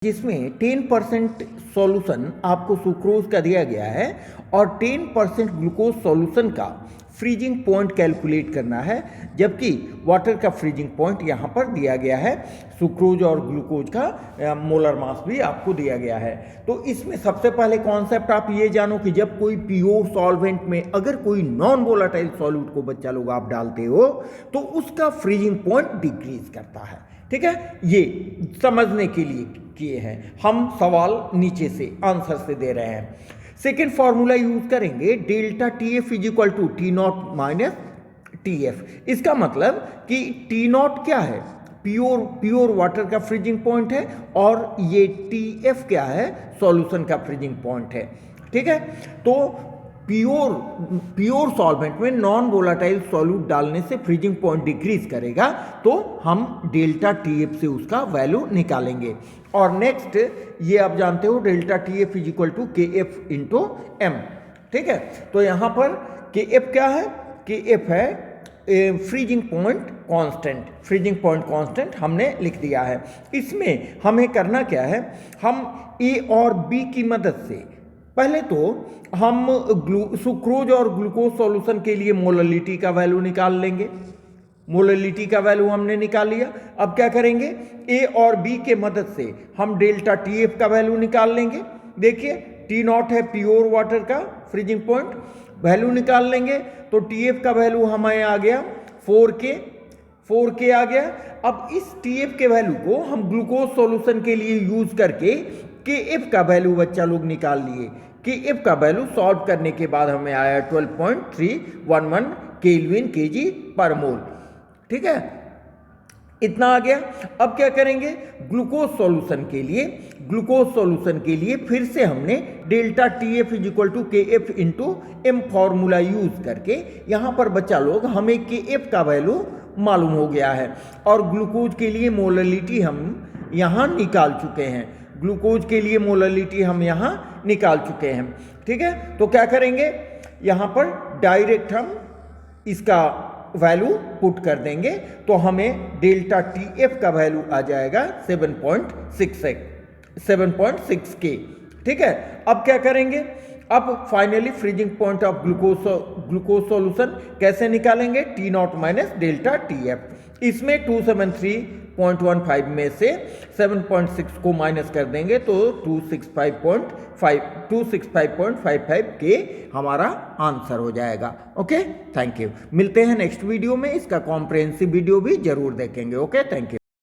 जिसमें 10% सॉल्यूशन आपको सुक्रोज का दिया गया है और 10% ग्लूकोज सॉल्यूशन का फ्रीजिंग पॉइंट कैलकुलेट करना है, जबकि वाटर का फ्रीजिंग पॉइंट यहाँ पर दिया गया है, सुक्रोज और ग्लूकोज का मोलर मास भी आपको दिया गया है। तो इसमें सबसे पहले कॉन्सेप्ट आप ये जानो कि जब कोई प्योर सॉल्वेंट में अगर कोई नॉन वोलेटाइल सॉल्यूट को बच्चा लोग आप डालते हो तो उसका फ्रीजिंग पॉइंट डिक्रीज करता है। ठीक है, ये समझने के लिए किए हैं हम, सवाल नीचे से आंसर से दे रहे हैं। सेकेंड फॉर्मूला यूज करेंगे delta T f is equal to T not minus T f. इसका मतलब कि टी नॉट क्या है, प्योर वाटर का फ्रीजिंग पॉइंट है और ये टी एफ क्या है, सॉल्यूशन का फ्रीजिंग पॉइंट है। ठीक है, तो प्योर सॉल्वेंट में नॉन वोलेटाइल सॉल्यूट डालने से फ्रीजिंग पॉइंट डिक्रीज करेगा, तो हम डेल्टा टी एफ से उसका वैल्यू निकालेंगे। और नेक्स्ट ये आप जानते हो delta T f is equal to के एफ इंटू एम। ठीक है, तो यहाँ पर के एफ क्या है, के एफ है freezing point constant, freezing point constant हमने लिख दिया है। इसमें हमें करना क्या है, हम ए और बी की मदद से पहले तो हम सुक्रोज और ग्लूकोज सॉल्यूशन के लिए मोललिटी का वैल्यू निकाल लेंगे। मोललिटी का वैल्यू हमने निकाल लिया। अब क्या करेंगे, ए और बी के मदद से हम डेल्टा टी एफ का वैल्यू निकाल लेंगे। देखिए टी नॉट है प्योर वाटर का फ्रीजिंग पॉइंट, वैल्यू निकाल लेंगे तो टी एफ का वैल्यू हमें आ गया 4K आ गया। अब इस टी एफ के वैल्यू को हम ग्लूकोज सॉल्यूशन के लिए यूज करके के एफ का वैल्यू बच्चा लोग निकाल लिए। के एफ का वैल्यू सॉल्व करने के बाद हमें आया 12.311 केल्विन केजी पर मोल। ठीक है, इतना आ गया। अब क्या करेंगे, ग्लूकोज सॉल्यूशन के लिए फिर से हमने delta T f is equal to के f into m formula use करके यहाँ पर बच्चा लोग हमें के एफ का वैल्यू मालूम हो गया है और ग्लूकोज के लिए मोललिटी हम यहाँ निकाल चुके हैं। ग्लूकोज के लिए मोललिटी हम यहाँ निकाल चुके हैं। ठीक है, तो क्या करेंगे, यहाँ पर डायरेक्ट हम इसका वैल्यू पुट कर देंगे तो हमें डेल्टा टी एफ का वैल्यू आ जाएगा 7.6 के। ठीक है, अब क्या करेंगे, अब finally freezing point of glucose solution कैसे निकालेंगे, T not minus delta T F. इसमें 273.15 में से 7.6 को माइनस कर देंगे तो 265.55 के हमारा आंसर हो जाएगा। Okay, thank you. मिलते हैं नेक्स्ट वीडियो में, इसका कॉम्प्रिहेंसिव वीडियो भी जरूर देखेंगे। Okay, thank you.